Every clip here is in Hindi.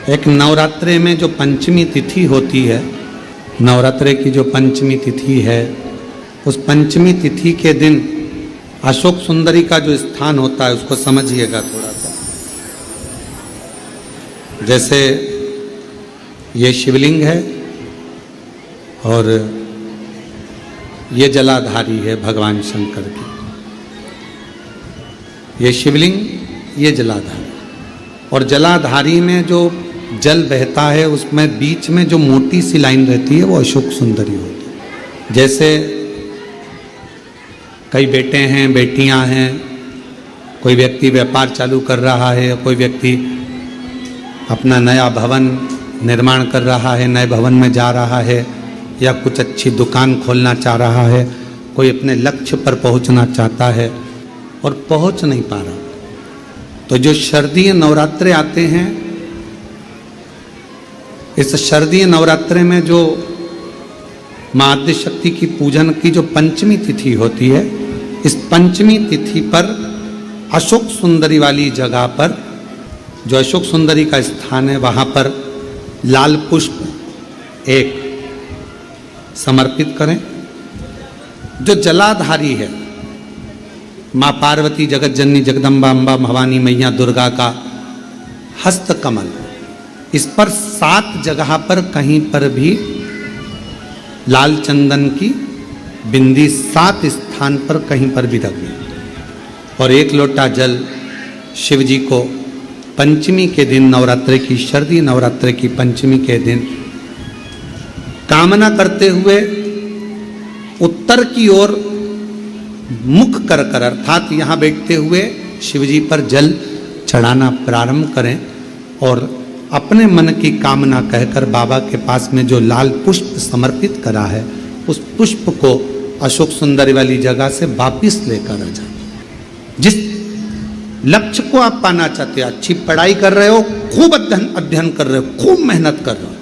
एक नवरात्रे में जो पंचमी तिथि होती है, नवरात्रे की जो पंचमी तिथि है, उस पंचमी तिथि के दिन अशोक सुंदरी का जो स्थान होता है उसको समझिएगा थोड़ा सा। जैसे ये शिवलिंग है और ये जलाधारी है भगवान शंकर की। ये शिवलिंग, ये जलाधारी, और जलाधारी में जो जल बहता है उसमें बीच में जो मोटी सी लाइन रहती है वो अशोक सुंदरी होती है। जैसे कई बेटे हैं, बेटियां हैं, कोई व्यक्ति व्यापार चालू कर रहा है, कोई व्यक्ति अपना नया भवन निर्माण कर रहा है, नए भवन में जा रहा है, या कुछ अच्छी दुकान खोलना चाह रहा है, कोई अपने लक्ष्य पर पहुंचना चाहता है और पहुंच नहीं पा रहा। तो जो शारदीय नवरात्रे आते हैं, इस शारदीय नवरात्रे में जो मां आद्य शक्ति की पूजन की जो पंचमी तिथि होती है, इस पंचमी तिथि पर अशोक सुंदरी वाली जगह पर, जो अशोक सुंदरी का स्थान है, वहां पर लाल पुष्प एक समर्पित करें। जो जलाधारी है, मां पार्वती, जगत जननी, जगदम्बा, अम्बा, भवानी मैया, दुर्गा का हस्त कमल, इस पर 7 जगह पर कहीं पर भी लाल चंदन की बिंदी 7 स्थान पर कहीं पर भी रख दी, और 1 लोटा जल शिव जी को पंचमी के दिन, नवरात्रे की, शारदीय नवरात्रे की पंचमी के दिन कामना करते हुए उत्तर की ओर मुख कर कर, अर्थात यहाँ बैठते हुए शिव जी पर जल चढ़ाना प्रारंभ करें और अपने मन की कामना कहकर बाबा के पास में जो लाल पुष्प समर्पित करा है, उस पुष्प को अशोक सुंदरी वाली जगह से वापिस लेकर आ जाए। जिस लक्ष्य को आप पाना चाहते हो, अच्छी पढ़ाई कर रहे हो, खूब अध्ययन कर रहे हो, खूब मेहनत कर रहे हो,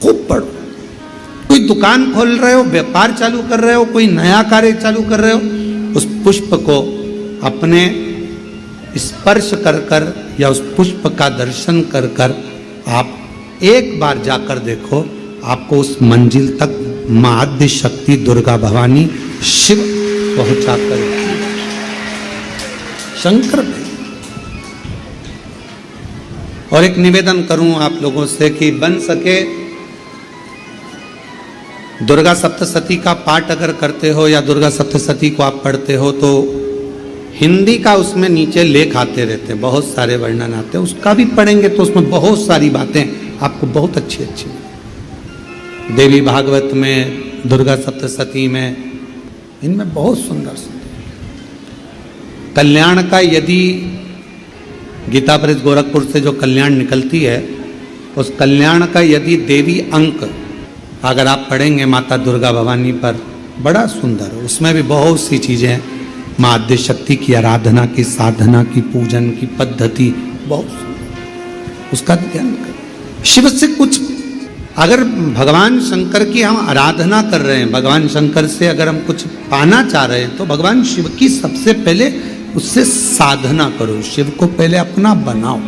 खूब पढ़ो, कोई दुकान खोल रहे हो, व्यापार चालू कर रहे हो, कोई नया कार्य चालू कर रहे हो, उस पुष्प को अपने स्पर्श कर कर या उस पुष्प का दर्शन कर कर आप एक बार जाकर देखो, आपको उस मंजिल तक मां आद्य शक्ति, दुर्गा भवानी, शिव पहुंचा कर शंकर भाई। और एक निवेदन करूं आप लोगों से कि बन सके दुर्गा सप्तशती का पाठ अगर करते हो या दुर्गा सप्तशती को आप पढ़ते हो तो हिंदी का उसमें नीचे लेख आते रहते हैं, बहुत सारे वर्णन आते हैं, उसका भी पढ़ेंगे तो उसमें बहुत सारी बातें आपको बहुत अच्छी अच्छी, देवी भागवत में, दुर्गा सप्तशती में, इनमें बहुत सुंदर सुंदर कल्याण का, यदि गीता प्रेस गोरखपुर से जो कल्याण निकलती है, उस कल्याण का यदि देवी अंक अगर आप पढ़ेंगे माता दुर्गा भवानी पर, बड़ा सुंदर, उसमें भी बहुत सी चीजें हैं, मां आद्य शक्ति की आराधना की, साधना की, पूजन की पद्धति बहुत सुंदर, उसका ध्यान करें। शिव से कुछ, अगर भगवान शंकर की हम आराधना कर रहे हैं, भगवान शंकर से अगर हम कुछ पाना चाह रहे हैं, तो भगवान शिव की सबसे पहले उससे साधना करो, शिव को पहले अपना बनाओ।